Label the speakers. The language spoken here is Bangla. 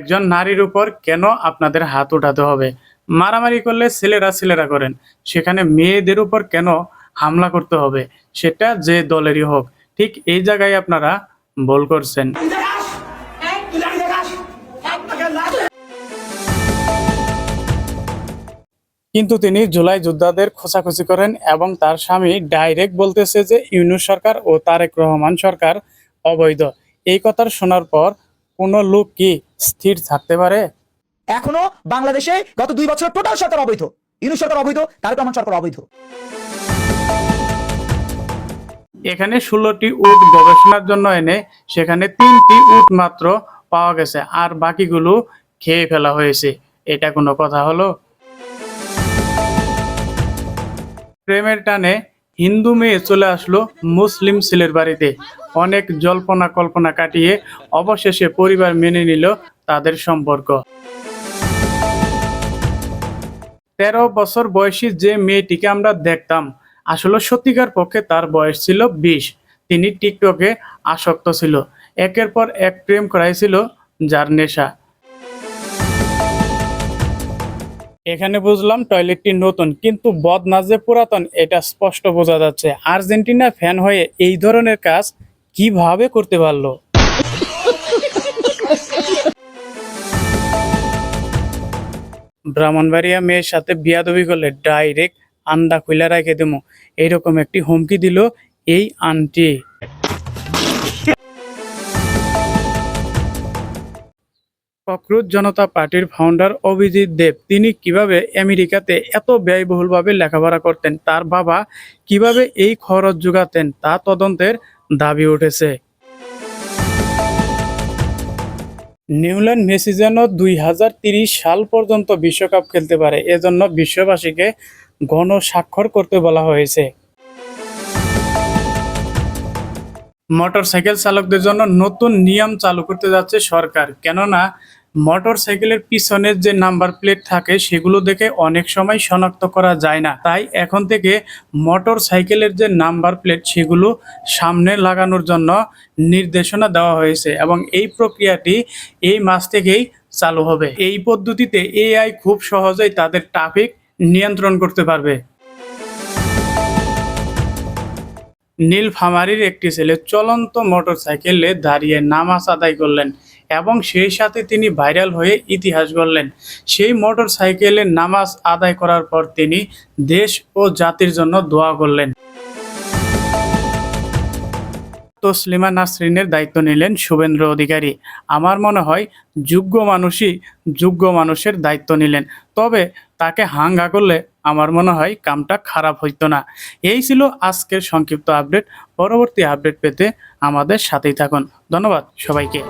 Speaker 1: একজন নারীর উপর কেন আপনাদের হাত উঠাতে হবে? মারামারি করলে ছেলেরা ছেলেরা করেন, সেখানে মেয়েদের উপর কেন হামলা করতে হবে? সেটা যে দলেরই হোক। ঠিক এই জায়গায় আপনারা ভুল করছেন। কিন্তু তিনি জুলাই যোদ্ধাদের খোঁচাখুচি করেন এবং তার স্বামী ডাইরেক্ট বলতেছে যে ইউনূস সরকার ও তারেক রহমান সরকার অবৈধ। এই কথা শোনার পর কোনো লোক কি স্থির থাকতে পারে?
Speaker 2: এখনো বাংলাদেশে গত 2 বছর টোটাল সরকার অবৈধ। ইউনূস সরকার অবৈধ, তারেক রহমান সরকার অবৈধ।
Speaker 1: এখানে 16টি উট গবেষণার জন্য এনে সেখানে 3টি উট মাত্র পাওয়া গেছে, আর বাকিগুলো খেয়ে ফেলা হয়েছে। এটা কোনো কথা হলো? প্রেমের টানে হিন্দু মেয়ে চলে আসলো মুসলিম ছেলের বাড়িতে। অনেক জল্পনা কল্পনা কাটিয়ে অবশেষে পরিবার মেনে নিল তাদের সম্পর্ক। 13 বছর বয়সী যে মেয়েটিকে আমরা দেখতাম, আসলে সত্যিকার পক্ষে তার বয়স ছিল 20। তিনি টিকটকে আসক্ত ছিল, একের পর এক প্রেম করাইছিল যার নেশা। এখানে বুঝলাম টয়লেটটি নতুন, কিন্তু বদনা যে পুরাতন এটা স্পষ্ট বোঝা যাচ্ছে। আর্জেন্টিনা ফ্যান হয়ে এই ধরনের কাজ কিভাবে করতে পারলো? ব্রাহ্মণবাড়িয়া মেয়ের সাথে বিয়াদবি করলে ডাইরেক্ট আন্দা খুইলা রেখে দেবো, এইরকম একটি হুমকি দিল এই আন্টি। ককরোচ জনতা পার্টির ফাউন্ডার অভিজিৎ দেব, তিনি কিভাবে আমেরিকাতে এত ব্যয়বহুলভাবে লেখাপড়া করতেন, তার বাবা কিভাবে এই খরচ যোগাতেন তা তদন্তের দাবি উঠেছে। নিউল্যান্ড মেসি যেন 2030 সাল পর্যন্ত বিশ্বকাপ খেলতে পারে, এজন্য বিশ্ববাসীকে গণস্বাক্ষর করতে বলা হয়েছে। মোটরসাইকেল চালকদের জন্য নতুন নিয়ম চালু করতে যাচ্ছে সরকার, কেননা মোটরসাইকেলের পিছনের যে নাম্বার প্লেট থাকে সেগুলো দেখে অনেক সময় শনাক্ত করা যায় না। তাই এখন থেকে মোটরসাইকেলের যে নাম্বার প্লেট সেগুলো সামনে লাগানোর জন্য নির্দেশনা দেওয়া হয়েছে এবং এই প্রক্রিয়াটি এই মাস থেকেই চালু হবে। এই পদ্ধতিতে এআই খুব সহজেই তাদের ট্রাফিক নিয়ন্ত্রণ করতে পারবে। নীলফামারীর একটি ছেলে চলন্ত মোটরসাইকেলে দাঁড়িয়ে নামাজ আদায় করলেন এবং সেই সাথে তিনি ভাইরাল হয়ে ইতিহাস গড়লেন। সেই মোটরসাইকেলে নামাজ আদায় করার পর তিনি দেশ ও জাতির জন্য দোয়া করলেন। তসলিমা নাসরিনের দায়িত্ব নিলেন শুভেন্দ্র অধিকারী। আমার মনে হয় যোগ্য মানুষই যোগ্য মানুষের দায়িত্ব নিলেন, তবে তাকে হাঙ্গা করলে আমার মনে হয় কামটা খারাপ হইতো না। এই ছিল আজকের সংক্ষিপ্ত আপডেট। পরবর্তী আপডেট পেতে আমাদের সাথেই থাকুন। ধন্যবাদ সবাইকে।